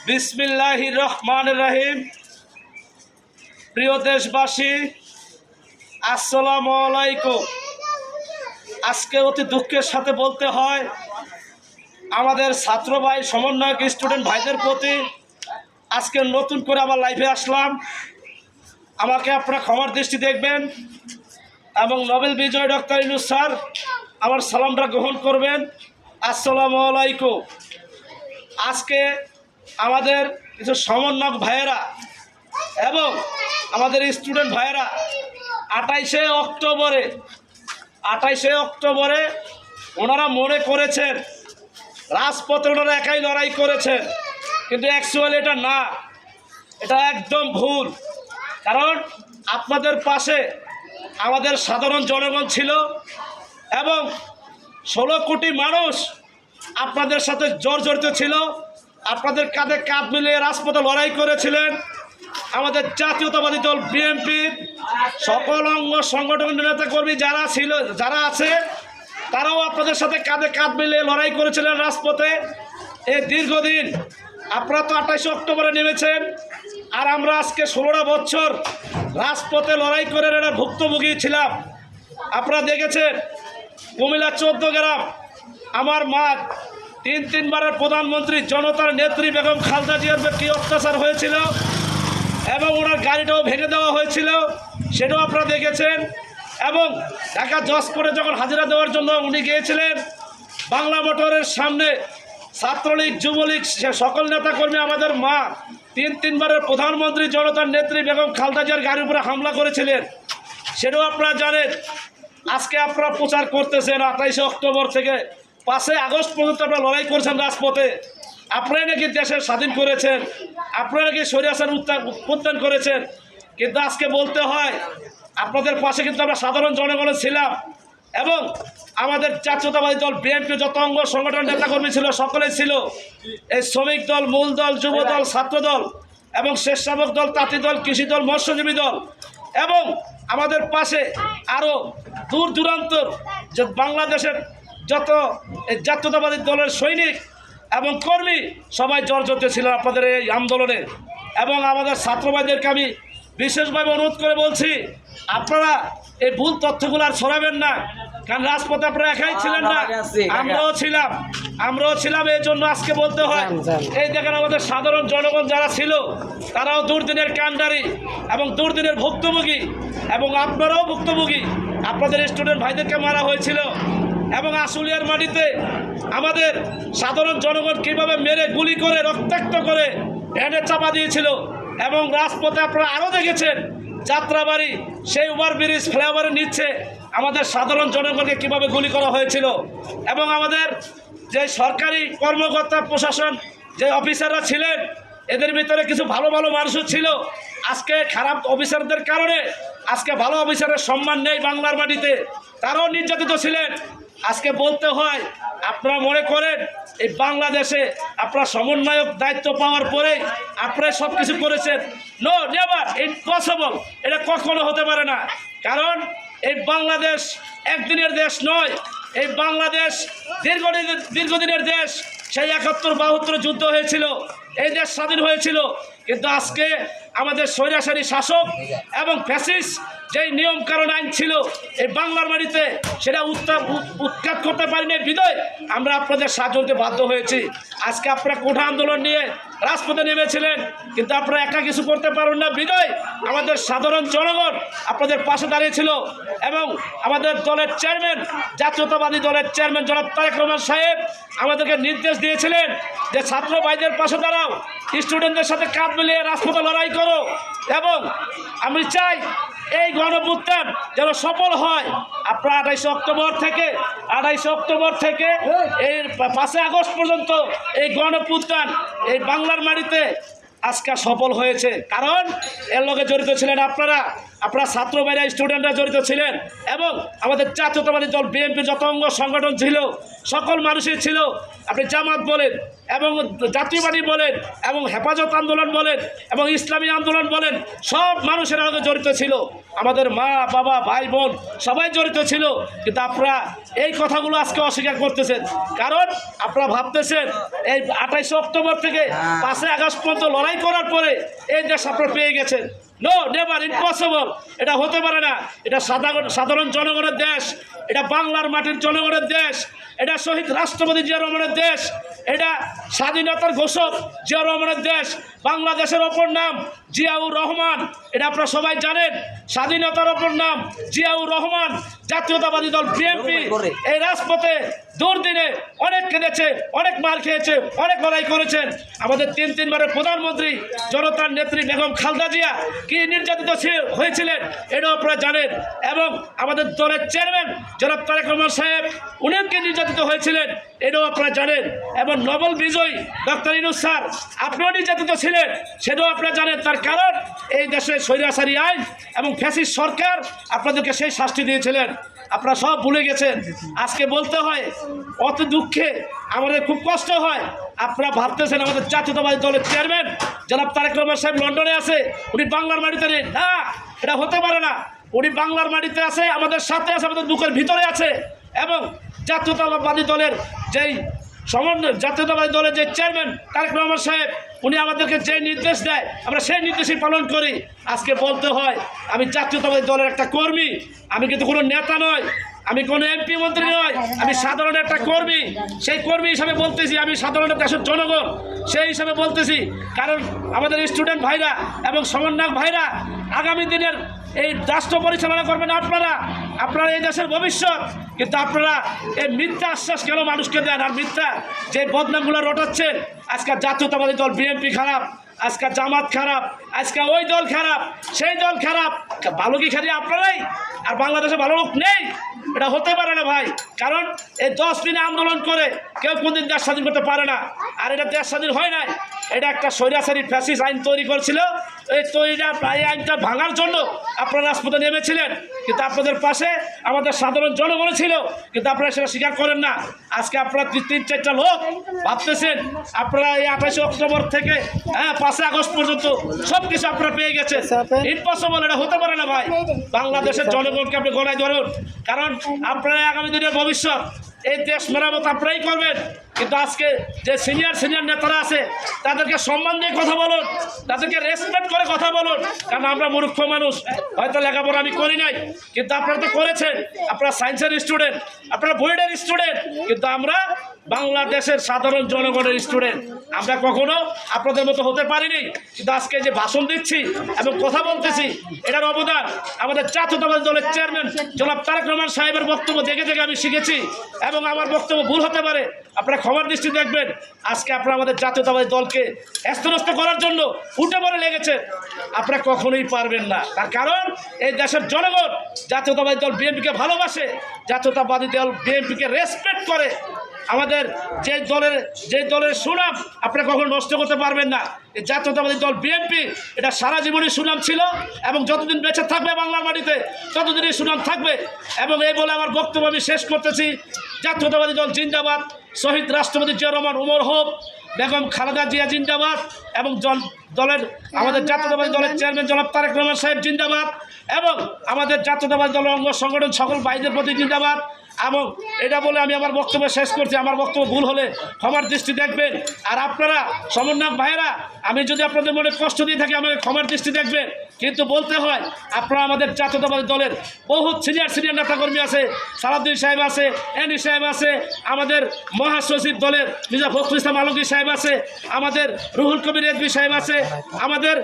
বিসমিল্লাহির রহমানির রহিম। প্রিয় দেশবাসী, আসসালামু আলাইকুম। আজকে অতি দুঃখের সাথে বলতে হয়, আমাদের ছাত্র ভাই সমন্বয়ক স্টুডেন্ট ভাইদের প্রতি আজকে নতুন করে আমার লাইভে আসলাম। আমাকে আপনারা ক্ষমার দৃষ্টি দেখবেন এবং নোবেল বিজয় ডক্টর ইউনূস স্যার আমার সালামটা গ্রহণ করবেন। আসসালামু আলাইকুম। আজকে আমাদের কিছু সমন্বয়ক ভাইয়েরা এবং আমাদের স্টুডেন্ট ভাইয়েরা 28শে অক্টোবরে ওনারা মনে করেছেন রাজপথে ওনারা একাই লড়াই করেছেন, কিন্তু অ্যাকচুয়ালি এটা না, এটা একদম ভুল। কারণ আপনাদের পাশে আমাদের সাধারণ জনগণ ছিল এবং 16 কোটি মানুষ আপনাদের সাথে জড়িত ছিল। আপনাদের কাঁধে কাঁধ মিলিয়ে রাজপথে লড়াই করেছিলেন। আমাদের জাতীয়তাবাদী দল বিএনপির সকল অঙ্গ সংগঠনের নেতাকর্মী যারা আছে তারাও আপনাদের সাথে কাঁধে কাঁধ মিলিয়ে লড়াই করেছিলেন রাজপথে। এই দীর্ঘদিন আপনারা তো 28শে অক্টোবরে নেমেছেন, আর আমরা আজকে 16টা বছর রাজপথে লড়াই করে এরা ভুক্তভোগী ছিলাম। আপনারা দেখেছেন কুমিল্লা 14 গ্রাম আমার মা তিনবারের প্রধানমন্ত্রী জনতার নেত্রী বেগম খালেদা জিয়ার কি অত্যাচার হয়েছিল এবং ওনার গাড়িটাও ভেঙে দেওয়া হয়েছিল, সেটাও আপনারা দেখেছেন। এবং ঢাকা জজকোর্টে যখন হাজিরা দেওয়ার জন্য উনি গিয়েছিলেন, বাংলা মোটরের সামনে ছাত্রলীগ যুবলীগ সকল নেতাকর্মী আমাদের মা তিনবারের প্রধানমন্ত্রী জনতার নেত্রী বেগম খালেদা জিয়ার গাড়ির উপরে হামলা করেছিলেন, সেটাও আপনারা জানেন। আজকে আপনারা প্রচার করতেছেন 28শে অক্টোবর থেকে 5 আগস্ট পর্যন্ত আপনারা লড়াই করেছেন রাজপথে। আপনারা নাকি দেশের স্বাধীন করেছেন, আপনারা নাকি স্বৈরাচার উত্থান করেছেন, কিন্তু আজকে বলতে হয় আপনাদের পাশে কিন্তু আমরা সাধারণ জনগণের ছিলাম এবং আমাদের জাতীয়তাবাদী দল বিএনপি যত অঙ্গ সংগঠন নেতাকর্মী ছিল সকলেই ছিল। এই শ্রমিক দল, মূল দল, যুব দল, ছাত্র দল এবং স্বেচ্ছাসেবক দল, তাঁতি দল, কৃষি দল, মৎস্যজীবী দল এবং আমাদের পাশে আরও দূর দূরান্তর যে বাংলাদেশের যত জাতীয়তাবাদী দলের সৈনিক এবং কর্মী সবাই জড়িত ছিল আপনাদের এই আন্দোলনে। এবং আমাদের ছাত্রভাইদেরকে আমি বিশেষভাবে অনুরোধ করে বলছি, আপনারা এই ভুল তথ্যগুলো আর ছড়াবেন না, কারণ রাজপথে আপনারা একাই ছিলেন না, আমরাও ছিলাম। এই জন্য আজকে বলতে হয়, এই দেখেন আমাদের সাধারণ জনগণ যারা ছিল তারাও দুর্দিনের কাণ্ডারি এবং দুর্দিনের ভুক্তভোগী, এবং আপনারাও ভুক্তভোগী। আপনাদের স্টুডেন্ট ভাইদেরকে মারা হয়েছিল এবং আশুলিয়ার মাটিতে আমাদের সাধারণ জনগণ কীভাবে মেরে গুলি করে রক্তাক্ত করে ভ্যানে চাপা দিয়েছিল। এবং রাজপথে আপনারা আরও দেখেছেন যাত্রাবাড়ি সেই ওভারব্রিজ ফ্লাইওভারের নিচে আমাদের সাধারণ জনগণকে কীভাবে গুলি করা হয়েছিল। এবং আমাদের যে সরকারি কর্মকর্তা প্রশাসন যে অফিসাররা ছিলেন, এদের ভিতরে কিছু ভালো মানুষও ছিল। আজকে খারাপ অফিসারদের কারণে আজকে ভালো অফিসারের সম্মান নেই বাংলার মাটিতে, তারাও নির্যাতিত ছিলেন। আজকে বলতে হয়, আপনারা মনে করেন এই বাংলাদেশে আপনারা সমন্বয়ক দায়িত্ব পাওয়ার পরেই আপনারা সব কিছু করেছেন। নো, নেভার, ইম্পসিবল, এটা কখনো হতে পারে না। কারণ এই বাংলাদেশ একদিনের দেশ নয়, এই বাংলাদেশ দীর্ঘদিনের দেশ। সেই 71-72 যুদ্ধ হয়েছিল, এই দেশ স্বাধীন হয়েছিল, কিন্তু আজকে আমাদের স্বৈরাচারী শাসক এবং ফ্যাসিস্ট যেই নিয়ম কারণ আইন ছিল এই বাংলার মাটিতে, সেটা উৎখাত করতে পারিনি বিধায় আমরা আপনাদের সাহায্য করতে বাধ্য হয়েছি। আজকে আপনারা কোঠা আন্দোলন নিয়ে রাজপথে নেমেছিলেন, কিন্তু আপনারা একা কিছু করতে পারেন না বিধায় আমাদের সাধারণ জনগণ আপনাদের পাশে দাঁড়িয়েছিল। এবং আমাদের দলের চেয়ারম্যান, জাতীয়তাবাদী দলের চেয়ারম্যান জনাব তারেক রহমান সাহেব আমাদেরকে নির্দেশ দিয়েছিলেন যে ছাত্র ভাইদের পাশে দাঁড়াও, স্টুডেন্টদের সাথে কাঁধ মিলিয়ে রাজপথে লড়াই করো। এবং আমি চাই এই গণঅভ্যুত্থান যেন সফল হয়। আপনারা 28শে অক্টোবর থেকে এই 5 আগস্ট পর্যন্ত এই গণঅভ্যুত্থান এই বাংলার মাটিতে আজকে সফল হয়েছে, কারণ এর লগে জড়িত ছিলেন আপনারা ছাত্র ভাইরা, স্টুডেন্টরা জড়িত ছিলেন। এবং আমাদের জাতীয়তাবাদী দল বিএনপি যত অঙ্গ সংগঠন ছিল সকল মানুষই ছিল। আপনি জামাত বলেন এবং জাতীয়বাদী বলেন এবং হেফাজত আন্দোলন বলেন এবং ইসলামী আন্দোলন বলেন, সব মানুষের আগে জড়িত ছিল। আমাদের মা বাবা ভাই বোন সবাই জড়িত ছিল। কিন্তু আপনারা এই কথাগুলো আজকে অস্বীকার করতেছেন, কারণ আপনারা ভাবতেছেন এই 28 অক্টোবর থেকে 5 আগস্ট পর্যন্ত লড়াই করার পরে এই দেশ আপনারা পেয়ে গেছেন। No, never, impossible. এটা হতে পারে না। এটা সাধারণ জনগণের দেশ, এটা বাংলার মাটির জনগণের দেশ, এটা শহীদ রাষ্ট্রপতি জিয়া রহমানের দেশ, এটা স্বাধীনতার ঘোষক জিয়া রহমানের দেশ। বাংলাদেশের অপর নাম জিয়াউর রহমান, এটা আপনারা সবাই জানেন। স্বাধীনতার অপর নাম জিয়াউর রহমান। জাতীয়তাবাদী দল বিএনপি এই রাজপথে দুর্দিনে অনেক কেঁদেছে, অনেক মার খেয়েছে, অনেক লড়াই করেছেন। আমাদের 3 বারের প্রধানমন্ত্রী জনতার নেত্রী বেগম খালেদা জিয়া কি নির্যাতিত হয়েছিলেন এটাও আপনারা জানেন। এবং আমাদের দলের চেয়ারম্যান জনাব তারেক রহমান সাহেব, উনিও কি নির্যাতিত হয়েছিলেন এটাও আপনারা জানেন। এবং নোবেল বিজয়ী ডক্টর ইউনূস স্যার, আপনিও নির্যাতিত ছিলেন, সেটাও আপনারা জানেন। তার কারণ এই দেশে স্বৈরাচারী আইন এবং ফ্যাসিস্ট সরকার আপনাদেরকে সেই শাস্তি দিয়েছিলেন। আপনারা সব ভুলে গেছেন। আজকে বলতে হয়, অত দুঃখে আমাদের খুব কষ্ট হয়। আপনারা ভাবতেছেন আমাদের জাতীয়তাবাদী দলের চেয়ারম্যান জনাব তারেক রহমান সাহেব লন্ডনে আছে, উনি বাংলার মাটিতে নেই। না, এটা হতে পারে না। উনি বাংলার মাটিতে আছে, আমাদের সাথে আছে, আমাদের বুকের ভিতরে আছে। এবং জাতীয়তাবাদী দলের জাতীয়তাবাদী দলের যে চেয়ারম্যান তারেক রহমান সাহেব, উনি আমাদেরকে যে নির্দেশ দেয় আমরা সেই নির্দেশই পালন করি। আজকে বলতে হয় আমি জাতীয়তাবাদী দলের একটা কর্মী, আমি কিন্তু কোনো নেতা নয়, আমি কোনো এমপি মন্ত্রী নয়, আমি সাধারণ একটা কর্মী। সেই কর্মী হিসাবে বলতেছি, আমি সাধারণ দেশের জনগণ সেই হিসাবে বলতেছি। কারণ আমাদের স্টুডেন্ট ভাইরা এবং সমন্বয়ক ভাইরা আগামী দিনের এই রাষ্ট্র পরিচালনা করবেন আপনারা এই দেশের ভবিষ্যৎ। কিন্তু আপনারা এই মিথ্যা আশ্বাস কেন মানুষকে দেন, আর মিথ্যা যে বদনামগুলো রটাচ্ছেন। আজকে জাতীয়তাবাদী দল বিএনপি খারাপ, আজকে জামাত খারাপ, আজকে ওই দল খারাপ, সেই দল খারাপ। ভালো কি খালি আপনারাই, আর বাংলাদেশে ভালো লোক নেই? এটা হতে পারে না ভাই। কারণ এই 10 দিনে আন্দোলন করে কেউ কোনদিন দেশ স্বাধীন করতে পারে না। আর এটা দেশ স্বাধীন হয় নাই, এটা একটা স্বৈরাচারী ফ্যাসিস্ট আইন তৈরি করেছিল। এই আইনটা ভাঙার জন্য আপনারা রাজপথে নেমেছিলেন, কিন্তু আপনাদের পাশে আমাদের সাধারণ জনগণ ছিল, কিন্তু আপনারা সেটা স্বীকার করেন না। আজকে আপনারা 3-4টা লোক ভাবতেছেন আপনারা এই 28 অক্টোবর থেকে 5 আগস্ট পর্যন্ত সব কিছু আপনারা পেয়ে গেছেন। ইম্পসিবল, এটা হতে পারে না ভাই। বাংলাদেশের জনগণকে আপনি গলায় ধরুন, কারণ আপনারা আগামী দিনের ভবিষ্যৎ। এই দেশ মেরামত আপনারাই করবেন। কিন্তু আজকে যে সিনিয়র নেতারা আছে তাদেরকে সম্মান দিয়ে কথা বলুন, তাদেরকে রেসপেক্ট করে কথা বলুন। কারণ আমরা মূর্খ মানুষ, হয়তো লেখাপড়া আমি করি নাই, কিন্তু আপনারা তো করেছেন। আপনারা সায়েন্সের স্টুডেন্ট, আপনারা বোর্ডের স্টুডেন্ট, কিন্তু আমরা বাংলাদেশের সাধারণ জনগণের স্টুডেন্ট। আমরা কখনো আপনাদের মতো হতে পারিনি। কিন্তু আজকে যে ভাষণ দিচ্ছি এবং কথা বলতেছি, এটার অবদান আমাদের জাতীয়তাবাদী দলের চেয়ারম্যান জনাব তারেক রহমান সাহেবের বক্তব্য দেখে আমি শিখেছি। এবং আমার বক্তব্য ভুল হতে পারে, আপনারা ক্ষমার দৃষ্টি দেখবেন। আজকে আপনারা আমাদের জাতীয়তাবাদী দলকে ন্যস্ত করার জন্য উঠে পড়ে লেগেছে, আপনারা কখনোই পারবেন না। তার কারণ এই দেশের জনগণ জাতীয়তাবাদী দল বিএনপিকে ভালোবাসে, জাতীয়তাবাদী দল বিএনপিকে রেসপেক্ট করে। আমাদের যে দলের সুনাম আপনারা কখনো নষ্ট করতে পারবেন না। এই জাতীয়তাবাদী দল বিএনপি এটা সারা জীবনই সুনাম ছিল, এবং যতদিন বেঁচে থাকবে বাংলার মাটিতে ততদিনই সুনাম থাকবে। এবং এই বলে আমার বক্তব্য আমি শেষ করতেছি। জাতীয়তাবাদী দল জিন্দাবাদ, শহীদ রাষ্ট্রপতি জিয়া রহমান উমর হোক, বেগম খালেদা জিয়া জিন্দাবাদ, এবং আমাদের জাতীয়তাবাদী দলের চেয়ারম্যান জনাব তারেক রহমান সাহেব জিন্দাবাদ, এবং আমাদের জাতীয়তাবাদী দলের অঙ্গ সংগঠন সকল ভাইদের প্রতি জিন্দাবাদ। এবং এটা বলে আমি আমার বক্তব্য শেষ করছি। আমার বক্তব্য ভুল হলে ক্ষমার দৃষ্টি দেখবেন। আর আপনারা সমন্বয়ক ভাইয়েরা, আমি যদি আপনাদের মনে কষ্ট দিয়ে থাকি আমাকে ক্ষমার দৃষ্টি দেখবেন। কিন্তু বলতে হয় আপনারা আমাদের জাতীয়তাবাদী দলের বহুত সিনিয়র নেতাকর্মী আছে, সালাউদ্দিন সাহেব আছে, এনি সাহেব আছে, আমাদের মহাসচিব দলের মির্জা ফখরুল ইসলাম আলমগীর সাহেব আছে, আমাদের রুহুল কবির রেজভী সাহেব আছে, আমাদের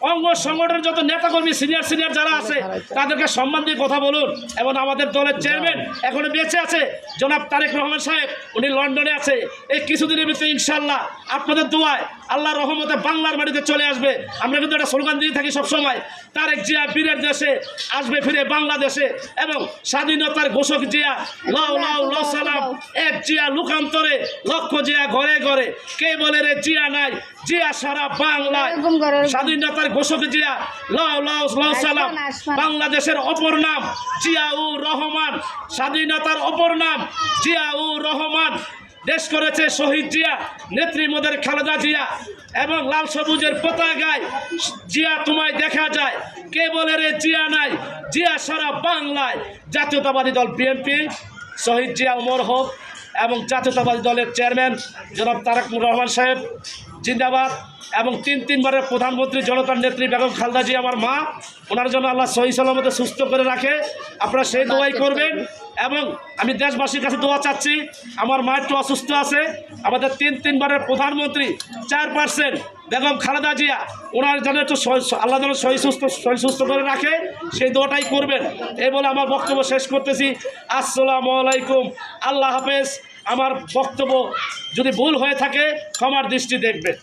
অঙ্গ সংগঠনের যত নেতাকর্মী সিনিয়র যারা আছে তাদেরকে সম্মান দিয়ে কথা বলুন। এবং আমাদের দলের চেয়ারম্যান এখনো বেঁচে আছে জনাব তারেক রহমান সাহেব, উনি লন্ডনে আছে। এই কিছুদিনের ভিতরে ইনশাল্লাহ আপনাদের দোয়ায় আল্লাহর রহমতে বাংলার মাটিতে চলে আসবে। আমরা কিন্তু একটা স্লোগান দিয়ে থাকি সবসময়, তারেক জিয়া বীরের দেশে আসবে ফিরে বাংলাদেশে, এবং স্বাধীনতার ঘোষক জিয়া লাউ লাউ ল সালাম, এক জিয়া লুকান্তরে লক্ষ জিয়া ঘরে ঘরে, কে বলে রে জিয়া নাই, জিয়া সারা বাংলায়। স্বাধীনতার ঘোষক জিয়া লাউ লাউ ল সালাম, বাংলাদেশের অপর নাম জিয়াউর রহমান, স্বাধীনতার অপর নাম জিয়াউর রহমান। দেশ করেছে শহীদ জিয়া, নেত্রী মোদের খালেদা জিয়া, এবং লাল সবুজের পতাকায় জিয়া তোমায় দেখা যায়, কে বলে রে জিয়া নাই, জিয়া সারা বাংলায়। জাতীয়তাবাদী দল বিএনপি, শহীদ জিয়া উমর হোক, এবং জাতীয়তাবাদী দলের চেয়ারম্যান জনাব তারেক রহমান সাহেব জিন্দাবাদ, এবং তিনবারের প্রধানমন্ত্রী জনতার নেত্রী বেগম খালেদা জিয়া আমার মা, ওনার জন্য আল্লাহ সহি সালামতে সুস্থ করে রাখে, আপনারা সেই দোয়াই করবেন। এবং আমি দেশবাসীর কাছে দোয়া চাচ্ছি, আমার মা একটু অসুস্থ আছে, আমাদের তিনবারের প্রধানমন্ত্রী চেয়ারপারসন বেগম খালেদা জিয়া, ওনার যেন একটু আল্লাহ যেন সহি সুস্থ করে রাখে, সেই দোয়াটাই করবেন। এই বলে আমার বক্তব্য শেষ করতেছি। আসসালামু আলাইকুম, আল্লাহ হাফেজ। আমার বক্তব্য যদি ভুল হয়ে থাকে ক্ষমার দৃষ্টি দেখবেন।